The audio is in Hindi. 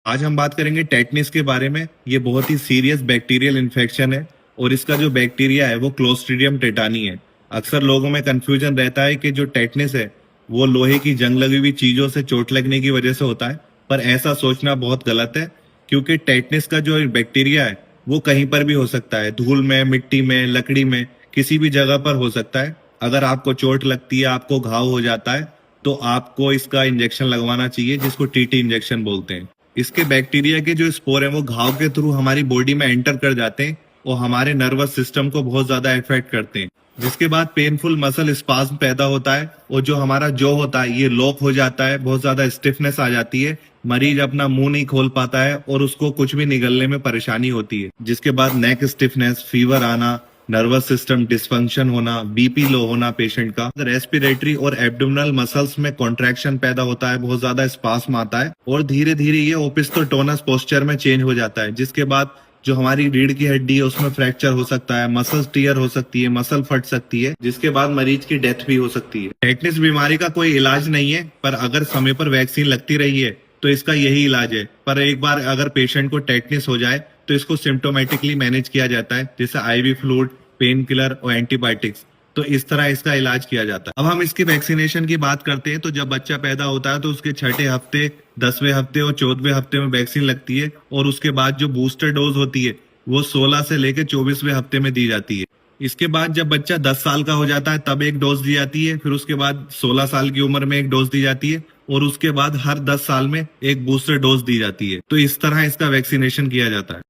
आज हम बात करेंगे टेटनिस के बारे में। ये बहुत ही सीरियस बैक्टीरियल इन्फेक्शन है और इसका जो बैक्टीरिया है वो क्लोस्ट्रीडियम टेटानी है। अक्सर लोगों में कंफ्यूजन रहता है कि जो टेटनिस है वो लोहे की जंग लगी हुई चीजों से चोट लगने की वजह से होता है, पर ऐसा सोचना बहुत गलत है, क्योंकि टेटनिस का जो बैक्टीरिया है वो कहीं पर भी हो सकता है। धूल में, मिट्टी में, लकड़ी में, किसी भी जगह पर हो सकता है। अगर आपको चोट लगती है, आपको घाव हो जाता है, तो आपको इसका इंजेक्शन लगवाना चाहिए, जिसको टीटी इंजेक्शन बोलते हैं। इसके बैक्टीरिया के जो स्पोर हैं वो घाव के थ्रू हमारी बॉडी में एंटर कर जाते हैं और हमारे नर्वस सिस्टम को बहुत ज्यादा इफेक्ट करते हैं, जिसके बाद पेनफुल मसल स्पाज्म पैदा होता है और जो हमारा जो होता है ये लॉक हो जाता है, बहुत ज्यादा स्टिफनेस आ जाती है। मरीज अपना मुंह नहीं खोल पाता है और उसको कुछ भी निगलने में परेशानी होती है, जिसके बाद नेक स्टिफनेस, फीवर आना, नर्वस सिस्टम डिसफंक्शन होना, बीपी लो होना पेशेंट का, रेस्पिरेटरी और एब्डोमिनल मसल्स में कॉन्ट्रैक्शन पैदा होता है, बहुत ज्यादा स्पास्म आता है और धीरे धीरे ये ओपिस्थोटोनस पोस्चर में चेंज हो जाता है, जिसके बाद जो हमारी रीढ़ की हड्डी है उसमें फ्रैक्चर हो सकता है, मसल टीयर हो सकती है, मसल फट सकती है, जिसके बाद मरीज की डेथ भी हो सकती है। टेटनिस बीमारी का कोई इलाज नहीं है, पर अगर समय पर वैक्सीन लगती रही है तो इसका यही इलाज है। पर एक बार अगर पेशेंट को टेटनिस हो जाए तो इसको सिम्टोमेटिकली मैनेज किया जाता है, जैसे आईवी फ्लूइड, पेन किलर और एंटीबायोटिक्स। तो इस तरह इसका इलाज किया जाता है। अब हम इसकी वैक्सीनेशन की बात करते हैं, तो जब बच्चा पैदा होता है तो उसके छठे हफ्ते, 10वें हफ्ते और 14वें हफ्ते में वैक्सीन लगती है और उसके बाद जो बूस्टर डोज होती है वो 16 से लेकर 24वें हफ्ते में दी जाती है। इसके बाद जब बच्चा 10 साल का हो जाता है तब एक डोज दी जाती है, फिर उसके बाद 16 साल की उम्र में एक डोज दी जाती है और उसके बाद हर 10 साल में एक बूस्टर डोज दी जाती है। तो इस तरह इसका वैक्सीनेशन किया जाता है।